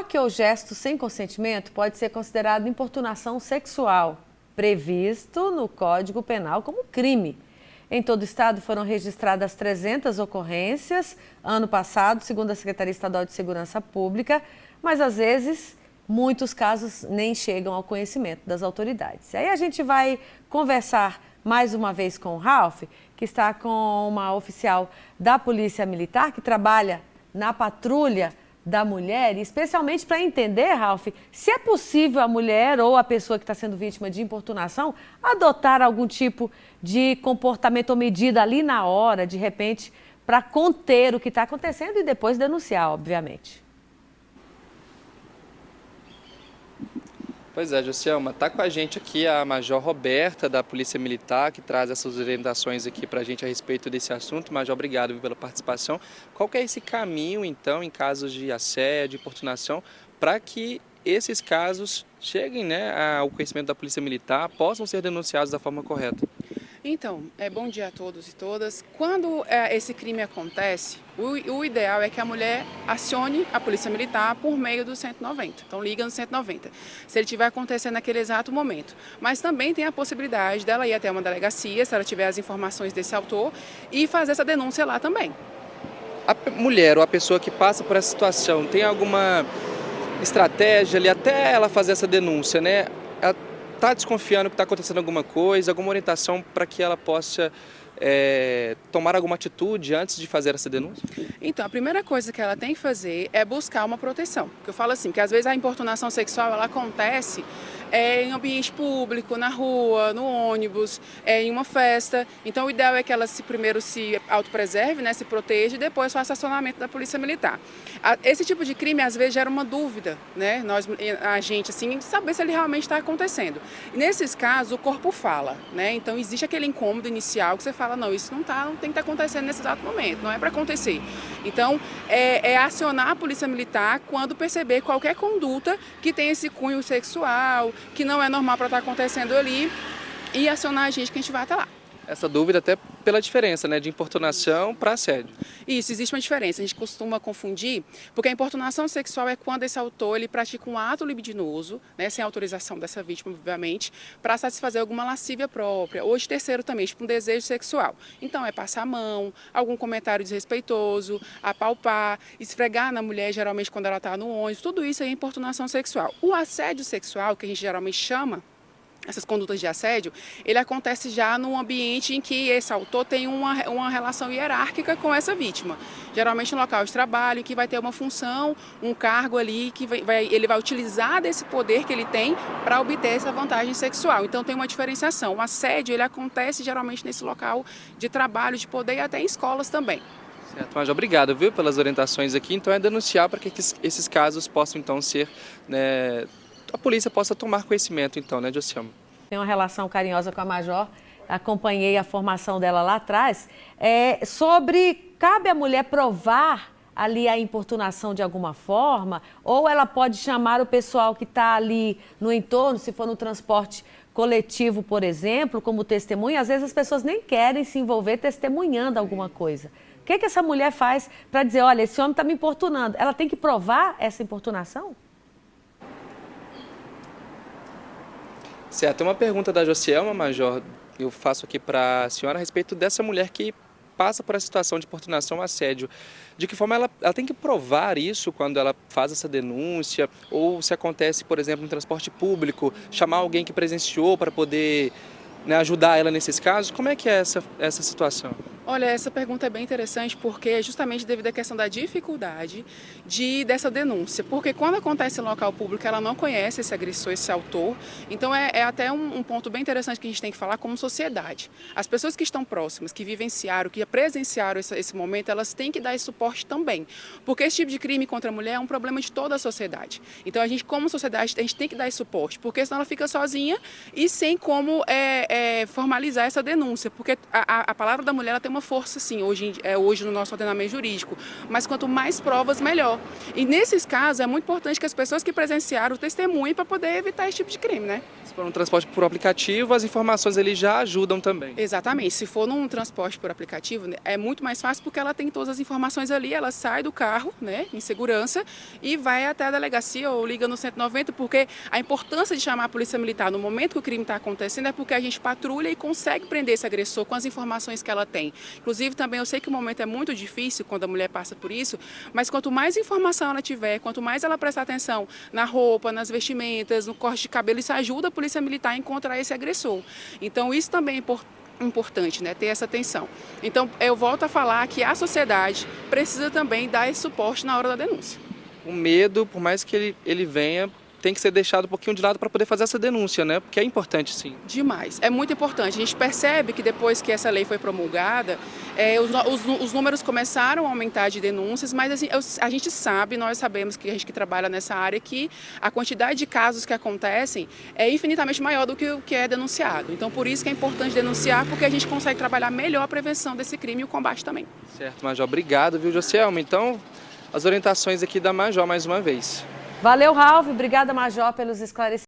toque ou gesto sem consentimento pode ser considerado importunação sexual, previsto no Código Penal como crime. Em todo o estado foram registradas 300 ocorrências ano passado, segundo a Secretaria Estadual de Segurança Pública, mas às vezes muitos casos nem chegam ao conhecimento das autoridades. E aí a gente vai conversar mais uma vez com o Ralph, que está com uma oficial da Polícia Militar que trabalha na patrulha da mulher, especialmente para entender, Ralph, se é possível a mulher ou a pessoa que está sendo vítima de importunação adotar algum tipo de comportamento ou medida ali na hora, de repente, para conter o que está acontecendo e depois denunciar, obviamente. Pois é, Josielma, está com a gente aqui a Major Roberta, da Polícia Militar, que traz essas orientações aqui para a gente a respeito desse assunto. Major, obrigado pela participação. Qual que é esse caminho, então, em casos de assédio, importunação, para que esses casos cheguem, né, ao conhecimento da Polícia Militar, possam ser denunciados da forma correta? Então, bom dia a todos e todas. Quando esse crime acontece, o ideal é que a mulher acione a Polícia Militar por meio do 190. Então, liga no 190, se ele estiver acontecendo naquele exato momento. Mas também tem a possibilidade dela ir até uma delegacia, se ela tiver as informações desse autor, e fazer essa denúncia lá também. A mulher ou a pessoa que passa por essa situação tem alguma estratégia ali até ela fazer essa denúncia, né? Ela está desconfiando que está acontecendo alguma coisa, alguma orientação para que ela possa tomar alguma atitude antes de fazer essa denúncia? Então, a primeira coisa que ela tem que fazer é buscar uma proteção. Porque eu falo assim, que às vezes a importunação sexual ela acontece em ambiente público, na rua, no ônibus, em uma festa. Então, o ideal é que ela primeiro se autopreserve, né, se proteja e depois faça acionamento da Polícia Militar. Esse tipo de crime, às vezes, gera uma dúvida, né, a gente, assim, de saber se ele realmente está acontecendo. E nesses casos, o corpo fala, né, então existe aquele incômodo inicial que você fala, não, isso não tem que estar acontecendo nesse exato momento, não é para acontecer. Então, acionar a Polícia Militar quando perceber qualquer conduta que tem esse cunho sexual, que não é normal para estar acontecendo ali, e acionar a gente que a gente vai até lá. Essa dúvida até pela diferença, né, de importunação para assédio. Isso, existe uma diferença, a gente costuma confundir, porque a importunação sexual é quando esse autor ele pratica um ato libidinoso, né, sem autorização dessa vítima, obviamente, para satisfazer alguma lascívia própria, ou de terceiro também, tipo um desejo sexual. Então é passar a mão, algum comentário desrespeitoso, apalpar, esfregar na mulher, geralmente quando ela está no ônibus, tudo isso é importunação sexual. O assédio sexual, que a gente geralmente chama, essas condutas de assédio, ele acontece já num ambiente em que esse autor tem uma relação hierárquica com essa vítima. Geralmente no local de trabalho, que vai ter uma função, um cargo ali, que ele vai utilizar desse poder que ele tem para obter essa vantagem sexual. Então tem uma diferenciação. O assédio, ele acontece geralmente nesse local de trabalho, de poder e até em escolas também. Certo, mas obrigado, viu, pelas orientações aqui. Então é denunciar para que esses casos possam então ser, né, a polícia possa tomar conhecimento, então, né, Josielma? Tem uma relação carinhosa com a Major, acompanhei a formação dela lá atrás. Cabe à mulher provar ali a importunação de alguma forma, ou ela pode chamar o pessoal que está ali no entorno, se for no transporte coletivo, por exemplo, como testemunha. Às vezes as pessoas nem querem se envolver testemunhando alguma coisa. O que essa mulher faz para dizer, olha, esse homem está me importunando? Ela tem que provar essa importunação? Certo, tem uma pergunta da Josielma, Major, eu faço aqui para a senhora a respeito dessa mulher que passa por essa situação de importunação, assédio. De que forma ela tem que provar isso quando ela faz essa denúncia? Ou se acontece, por exemplo, no transporte público, chamar alguém que presenciou para poder, né, ajudar ela nesses casos? Como é que é essa situação? Olha, essa pergunta é bem interessante porque é justamente devido à questão da dificuldade dessa denúncia. Porque quando acontece em local público, ela não conhece esse agressor, esse autor. Então é até um ponto bem interessante que a gente tem que falar como sociedade. As pessoas que estão próximas, que vivenciaram, que presenciaram esse momento, elas têm que dar esse suporte também. Porque esse tipo de crime contra a mulher é um problema de toda a sociedade. Então a gente, como sociedade, a gente tem que dar esse suporte. Porque senão ela fica sozinha e sem como formalizar essa denúncia. Porque a palavra da mulher ela tem uma força, sim, hoje no nosso ordenamento jurídico. Mas quanto mais provas, melhor. E nesses casos, é muito importante que as pessoas que presenciaram testemunhem para poder evitar esse tipo de crime, né? Se for um transporte por aplicativo, as informações ali já ajudam também. Exatamente. Se for num transporte por aplicativo, né, é muito mais fácil porque ela tem todas as informações ali, ela sai do carro, né, em segurança, e vai até a delegacia ou liga no 190, porque a importância de chamar a polícia militar no momento que o crime está acontecendo é porque a gente patrulha e consegue prender esse agressor com as informações que ela tem. Inclusive, também eu sei que o momento é muito difícil quando a mulher passa por isso, mas quanto mais informação ela tiver, quanto mais ela prestar atenção na roupa, nas vestimentas, no corte de cabelo, isso ajuda a polícia militar a encontrar esse agressor. Então, isso também é importante, né, ter essa atenção. Então, eu volto a falar que a sociedade precisa também dar esse suporte na hora da denúncia. O medo, por mais que ele venha, tem que ser deixado um pouquinho de lado para poder fazer essa denúncia, né? Porque é importante, sim. Demais. É muito importante. A gente percebe que depois que essa lei foi promulgada, os números começaram a aumentar de denúncias, mas assim, a gente sabe, nós sabemos que a gente que trabalha nessa área, que a quantidade de casos que acontecem é infinitamente maior do que o que é denunciado. Então, por isso que é importante denunciar, porque a gente consegue trabalhar melhor a prevenção desse crime e o combate também. Certo, Major. Obrigado, viu, Josielma? Então, as orientações aqui da Major mais uma vez. Valeu, Ralf. Obrigada, Major, pelos esclarecimentos.